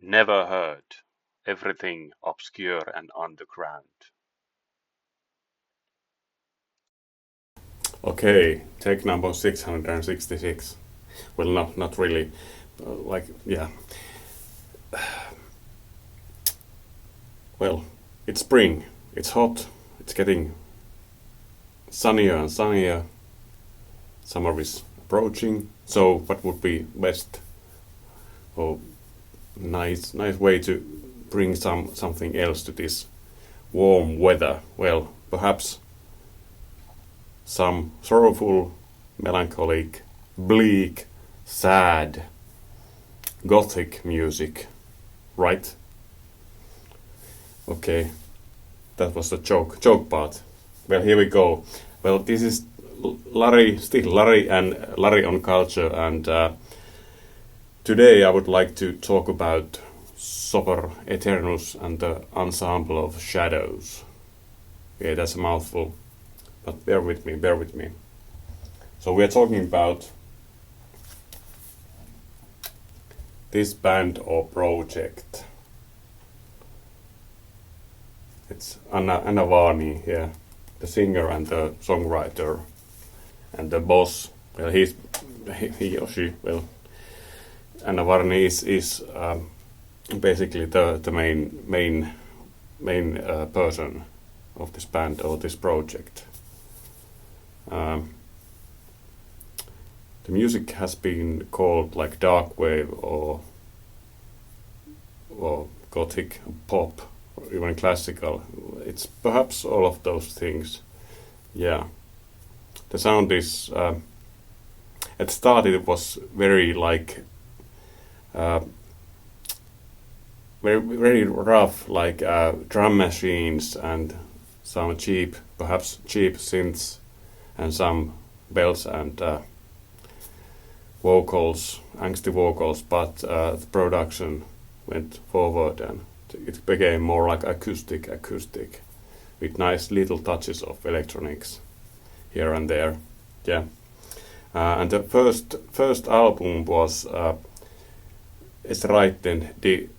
Neverheard, everything obscure and underground. Okay, take number 666. Well, not really. Yeah. Well, it's spring. It's hot. It's getting sunnier and sunnier. Summer is approaching. So, what would be best or nice way to bring something else to this warm weather? Well, perhaps some sorrowful, melancholic, bleak, sad, gothic music, right? Okay, that was the joke part. Well, here we go. Well, this is still Larry and Larry on Culture, and today I would like to talk about Sopor Aeternus and the Ensemble of Shadows. Yeah, that's a mouthful, but bear with me. So we are talking about this band or project. It's Anna Varni, yeah, the singer and the songwriter, and the boss. Well, he or she. Well, Anna Varni is basically the main person of this band or this project. The music has been called like dark wave or gothic pop or even classical. It's perhaps all of those things. Yeah, the sound is. At start, it was very like very rough, like drum machines and some perhaps cheap synths, and some bells and angsty vocals. But the production went forward and it became more like acoustic, with nice little touches of electronics here and there. Yeah, and the first album was Es Reiten die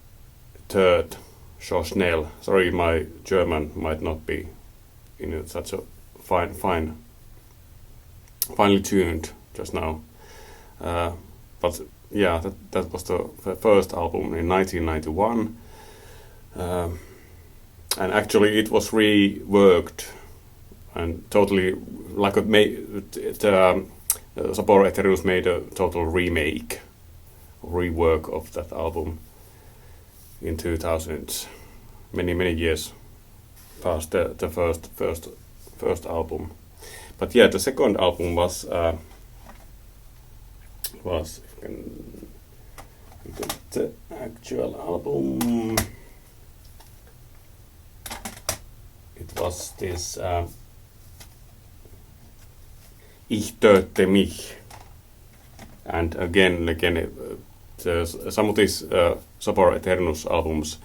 Third, so schnell. Sorry, my German might not be in such a finely tuned just now. But yeah, that was the first album in 1991. And actually it was reworked and totally like Sopor Aeternus made a total rework of that album in 2000s, many years past the first album. But yeah, the second album was if you can get the actual album. It was this Ich töte mich, and again some of these Sopor Aeternus albums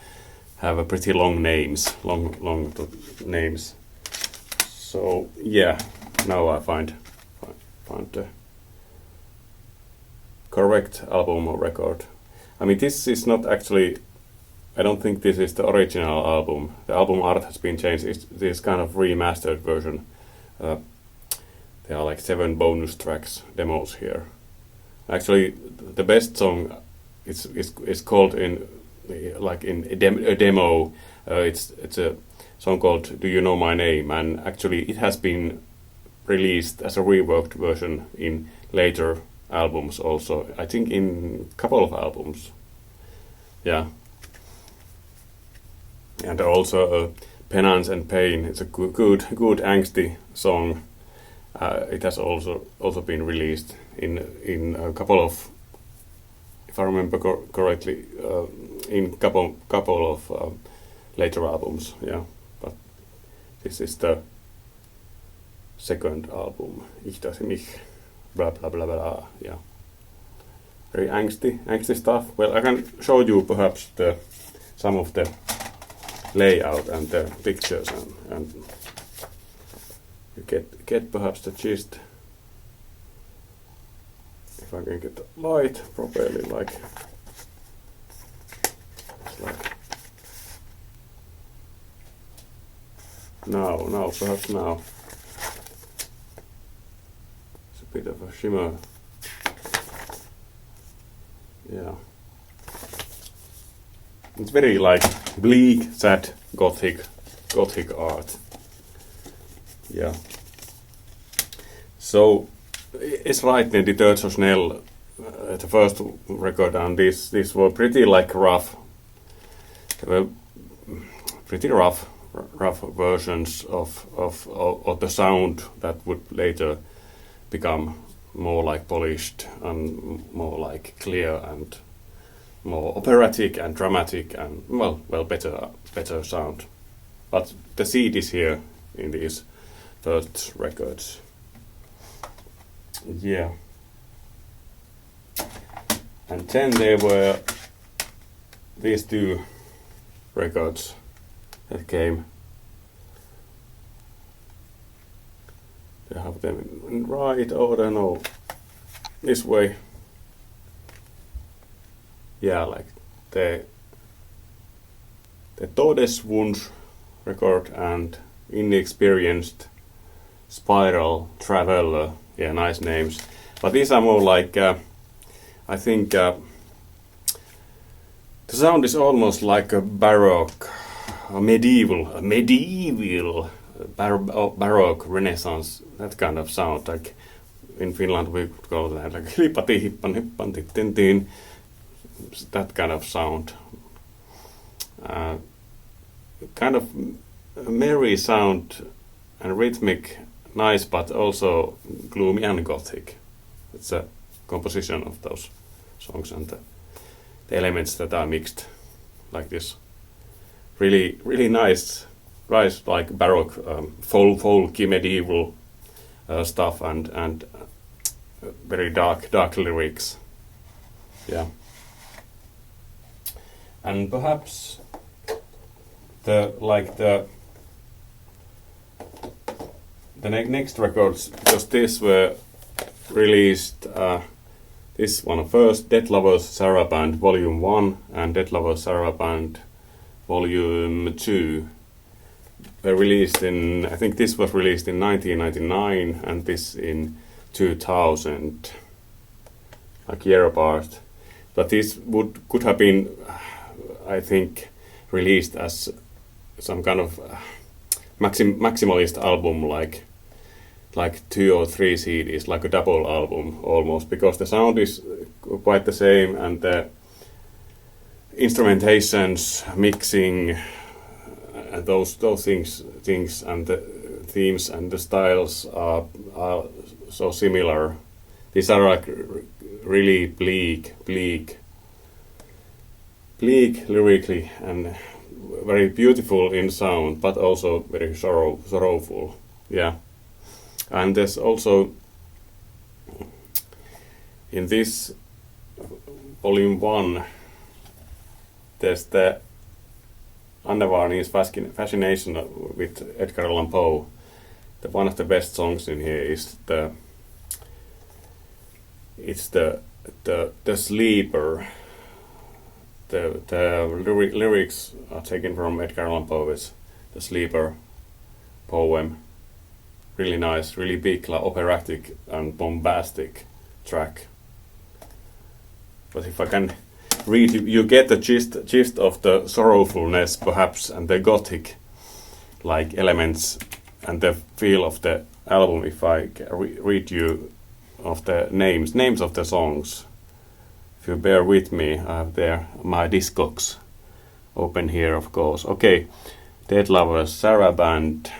have a pretty long names. So yeah, now I find the correct album or record. I mean, this is not actually. I don't think this is the original album. The album art has been changed. It's this kind of remastered version. There are like 7 bonus tracks, demos here. Actually, the best song is called in a demo. It's a song called "Do You Know My Name?" and actually it has been released as a reworked version in later albums also. I think in a couple of albums. Yeah. And also Penance and Pain. It's a good angsty song. It has also been released in a couple of, if I remember correctly, in couple of later albums. Yeah, but this is the second album. Ich töte mich, blah blah blah blah. Yeah, very angsty stuff. Well, I can show you perhaps some of the layout and the pictures and you get perhaps the gist. If I can get the light properly, like Now, perhaps now. It's a bit of a shimmer. Yeah. It's very like bleak, sad, gothic art. Yeah. So it's right in the Dirge of Snell, the first record, and these were pretty like rough. They were pretty rough versions of the sound that would later become more like polished and more like clear and more operatic and dramatic and well better sound. But the seed is here in these first records. Yeah. And then there were these two records that came. They have them in right order, no, this way. Yeah, like the Todeswunsch record and Inexperienced Spiral Traveler. Yeah, nice names. But these are more like, I think the sound is almost like a baroque, a medieval, baroque Renaissance, that kind of sound. Like in Finland we call that like hippati hippan hippan tin, that kind of sound. Kind of merry sound and rhythmic, nice, but also gloomy and gothic. It's a composition of those songs and the elements that are mixed like this. Really nice like baroque, folky medieval stuff and very dark lyrics. Yeah. And perhaps the next records, because these were released, this one first, Dead Lovers Saraband Volume 1 and Dead Lovers Saraband Volume 2 were released in, I think this was released in 1999 and this in 2000, like year apart. But this could have been, I think, released as some kind of maximalist album, like 2 or 3 CDs, like a double album almost, because the sound is quite the same and the instrumentations, mixing, and those things and the themes and the styles are so similar. These are like really bleak lyrically and very beautiful in sound, but also very sorrowful. Yeah. And there's also in this volume 1 there's the Anne Varney's fascination with Edgar Allan Poe. One of the best songs in here is the Sleeper. The lyrics are taken from Edgar Allan Poe's The Sleeper poem. Really nice, really big, like operatic and bombastic track. But if I can read, you get the gist of the sorrowfulness, perhaps, and the gothic like elements and the feel of the album. If I read you of the names of the songs, if you bear with me, I have there my Discogs open here, of course. Okay, Dead Lovers Saraband.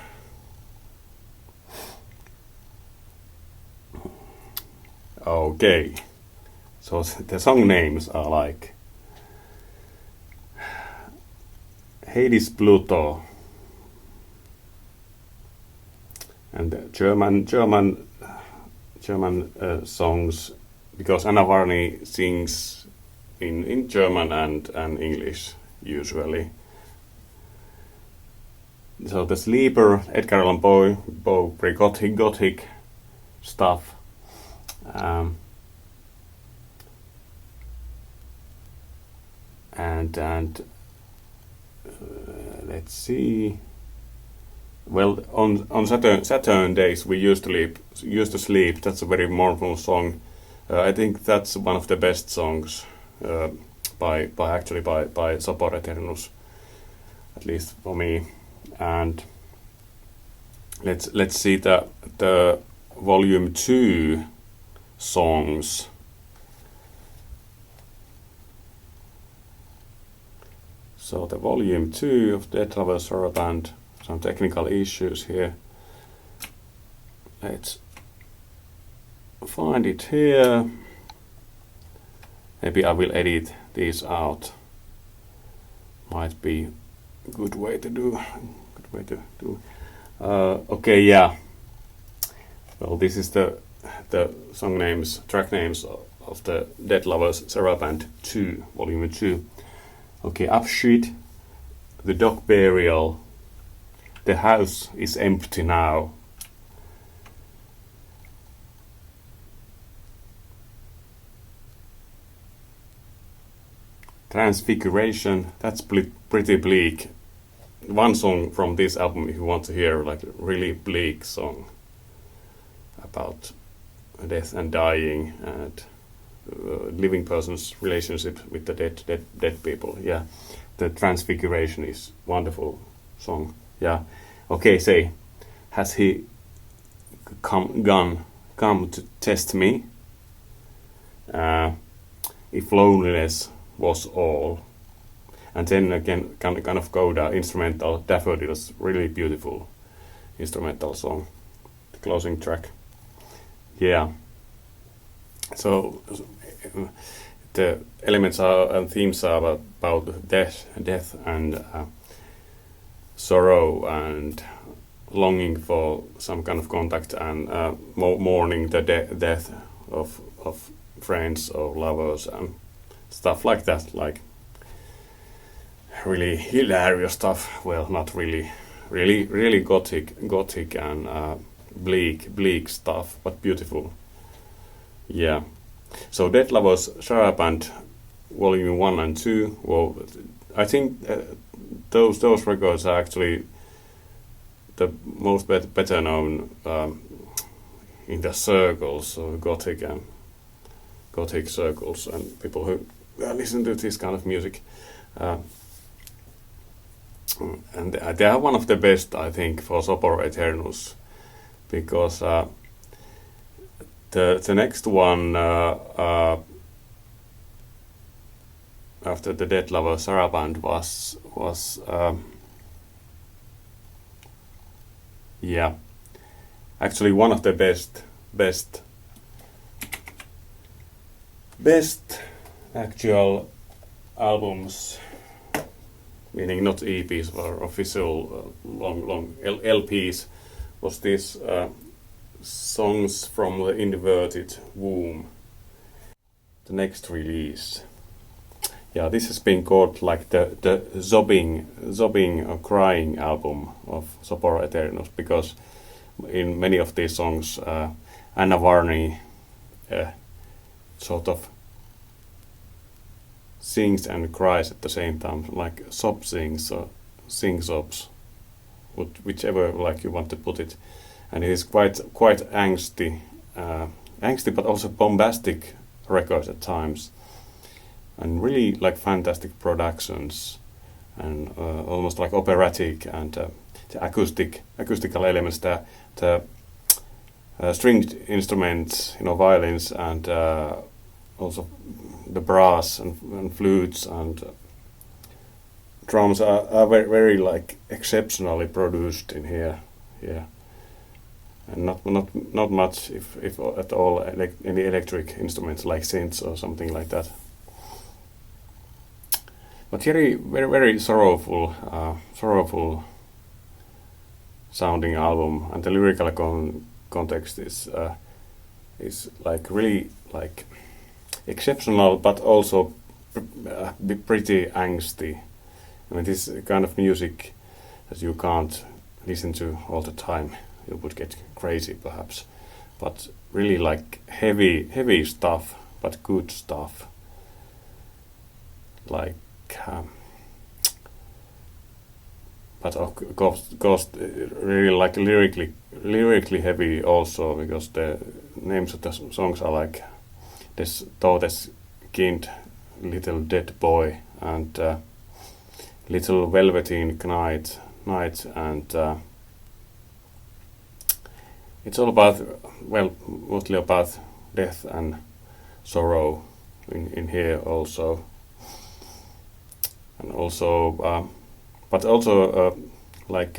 Okay, so the song names are like Hades Pluto, and German songs, because Anna Varney sings in German and English usually. So The Sleeper, Edgar Allan Poe, very gothic stuff. And let's see. Well, on Saturn days we used to sleep. That's a very mournful song. I think that's one of the best songs uh, by Sopor Aeternus, at least for me. And let's see the volume 2 songs. So the volume 2 of Dead Lovers Sorrow Band, some technical issues here. Let's find it here. Maybe I will edit these out. Might be a good way to do. Okay, yeah. Well, this is the song names, track names of the Dead Lovers Sorrow Band 2, volume 2. Okay, Abschied, The Dog Burial, The House is Empty Now. Transfiguration, that's pretty bleak. One song from this album if you want to hear like a really bleak song about death and dying and living person's relationship with the dead people. Yeah, the Transfiguration is wonderful song. Yeah, okay. Say, has he come to test me? If loneliness was all, and then again kind of go down instrumental Daffodils, really beautiful instrumental song, the closing track. Yeah. So the elements are and themes are about death and sorrow and longing for some kind of contact and mourning the death of friends or lovers and stuff like that, like really hilarious stuff. Well, not really, really gothic and bleak stuff, but beautiful. Yeah. So Dead Lovers Sorrow Band Volume 1 and 2. Well, I think those records are actually the most better known in the circles of gothic circles and people who listen to this kind of music. And they are one of the best, I think, for Sopor Aeternus, because the next one after the Dead Lover Sorrow Band was yeah, actually one of the best actual albums, meaning not EPs or official long LPs, was this Songs from the Inverted Womb, the next release. Yeah, this has been called like the sobbing or crying album of Sopor Aeternus, because in many of these songs Anna Varney sort of sings and cries at the same time, like sob sings or sing sobs, whichever like you want to put it. And it is quite angsty, but also bombastic record at times, and really like fantastic productions, and almost like operatic, and the acoustical elements, the stringed instruments, violins, and also the brass and flutes and drums are very like exceptionally produced in here. Yeah. And not much, if at all, any electric instruments like synths or something like that. But very sorrowful sounding album, and the lyrical context is like really like exceptional, but also pretty angsty. I mean, this kind of music that you can't listen to all the time. You would get crazy perhaps, but really like heavy stuff, but good stuff. but of course really like lyrically heavy also, because the names of the songs are like Des Totes Kind, Little Dead Boy, and Little Velveteen Knight, and it's all about, well, mostly about death and sorrow in here also, and also but also like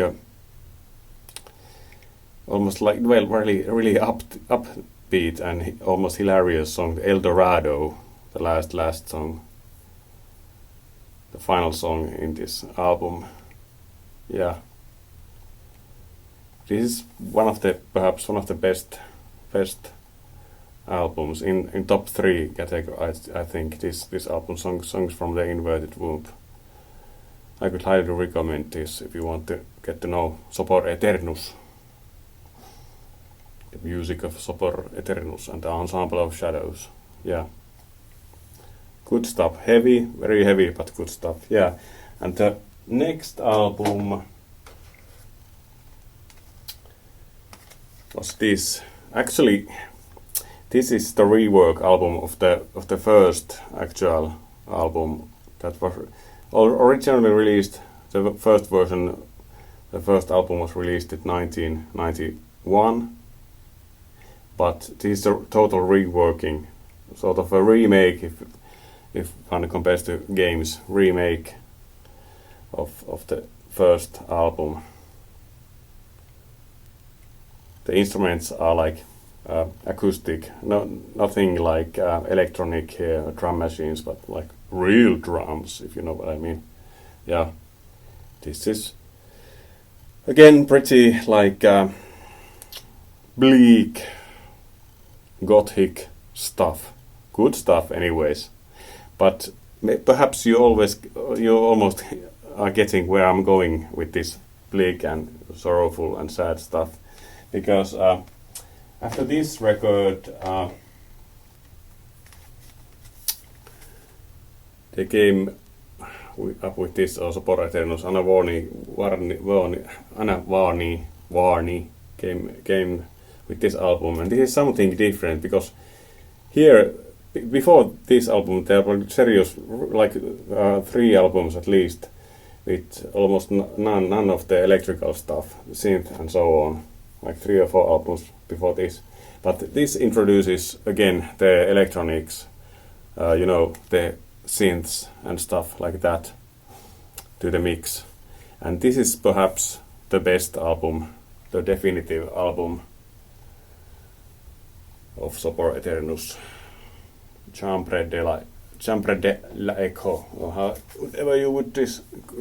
almost like, well, really upbeat and almost hilarious song, El Dorado, the last song, the final song in this album. Yeah, this is perhaps one of the best albums in top 3 category. I think this album, songs from the Inverted Womb. I could highly recommend this if you want to get to know Sopor Aeternus, the music of Sopor Aeternus and the Ensemble of Shadows. Yeah, good stuff. Heavy, very heavy, but good stuff. Yeah, and the next album was this. Actually, this is the rework album of the first actual album that was originally released. The first version, the first album was released in 1991, but this is a total reworking, sort of a remake, if one compares to games, remake of the first album. The instruments are like acoustic, nothing like electronic here, drum machines, but like real drums, if you know what I mean. Yeah, this is again pretty like bleak, gothic stuff. Good stuff, anyways. But perhaps you almost are getting where I'm going with this bleak and sorrowful and sad stuff, because after this record, they came up with this Sopor Aeternus. Anna Varni came with this album, and this is something different, because here, before this album, there were serious, like 3 albums at least, with almost none of the electrical stuff, synth and so on, like 3 or 4 albums before this. But this introduces again the electronics, the synths and stuff like that to the mix. And this is perhaps the best album, the definitive album of Sopor Aeternus. Chambre de l'Echo, or however you would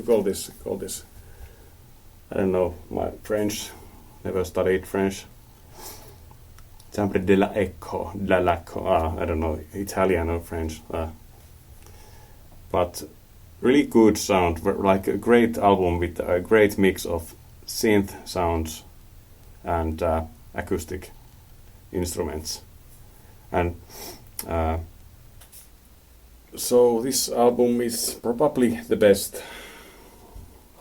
call this. I don't know, my French, never studied French. Chambre de l'Echo, I don't know, Italian or French. But really good sound, like a great album with a great mix of synth sounds and acoustic instruments. And so this album is probably the best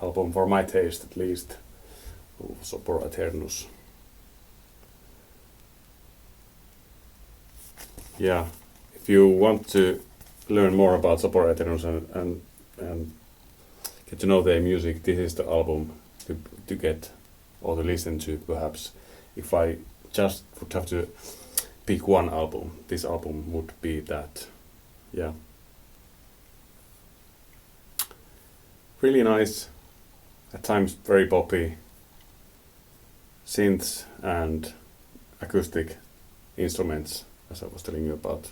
album, for my taste at least, of Sopor Aeternus. Yeah, if you want to learn more about Sopor Aeternus and get to know their music, this is the album to get or to listen to, perhaps. If I just would have to pick one album, this album would be that. Yeah. Really nice, at times very poppy, synths and acoustic instruments, as I was telling you about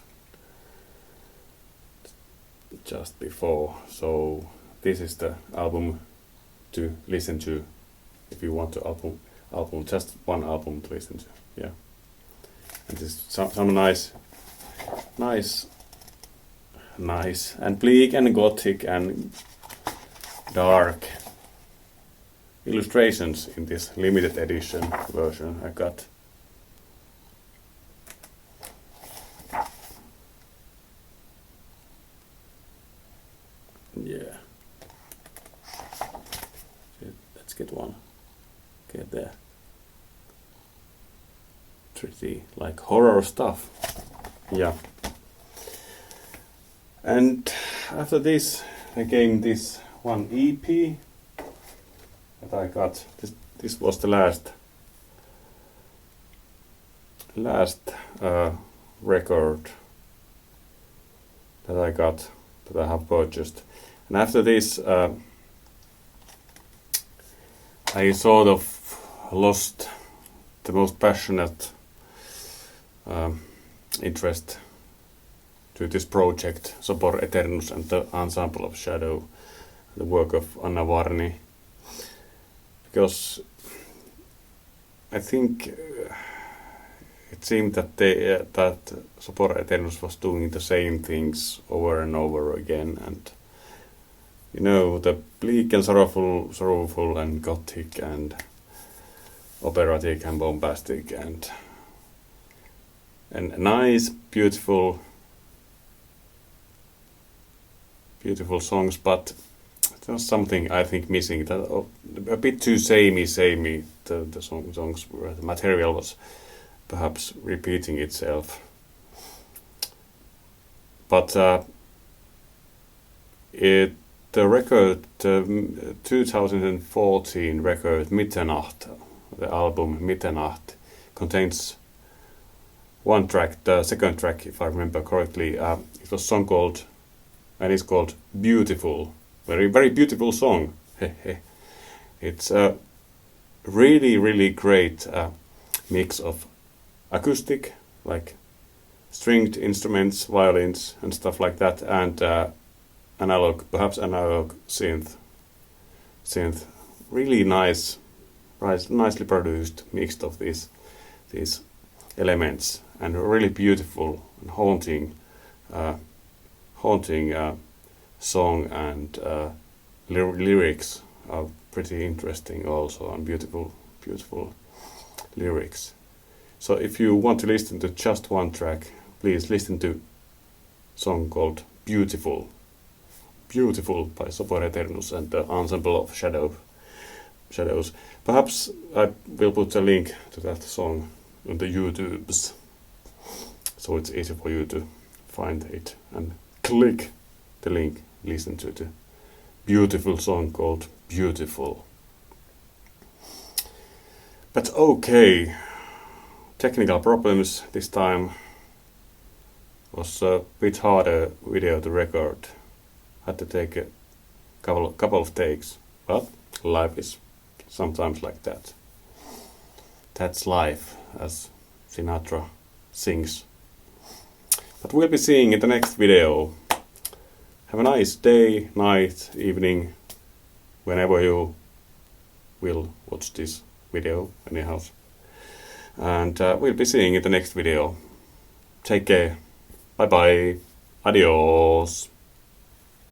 just before. So this is the album to listen to if you want to album, just one album to listen to. Yeah, and this some nice and bleak and gothic and dark illustrations in this limited edition version I got. Yeah. Let's get one. Get there. Pretty like horror stuff. Yeah. And after this, I came this one EP that I got. This was the last record that I got, that I have purchased. And after this, I sort of lost the most passionate interest to this project, Sopor Aeternus and the Ensemble of Shadow, the work of Anna Varni, because I think it seemed that that Sopor Aeternus was doing the same things over and over again, and you know, the bleak and sorrowful and gothic and operatic and bombastic and nice, beautiful songs, but there was something I think missing. That a bit too samey. The songs were, the material was perhaps repeating itself. But the record, 2014 record Mitternacht, the album Mitternacht, contains one track, the second track, if I remember correctly. It was a song called, and it's called Beautiful. Very, very beautiful song. It's a really, really great mix of acoustic, like stringed instruments, violins and stuff like that, and analog, perhaps analog synth. Really nice, nicely produced, mixed of these elements, and really beautiful and haunting song, and lyrics are pretty interesting also, and beautiful lyrics. So if you want to listen to just one track, please listen to a song called Beautiful by Sopor Aeternus and the Ensemble of Shadows. Perhaps I will put a link to that song on the YouTubes, so it's easy for you to find it and click the link, listen to the beautiful song called Beautiful. But okay, technical problems this time. Was a bit harder video to record. Had to take a couple of takes, but life is sometimes like that. That's life, as Sinatra sings. But we'll be seeing in the next video. Have a nice day, night, evening, whenever you will watch this video, anyhow. And we'll be seeing in the next video. Take care. Bye bye. Adios.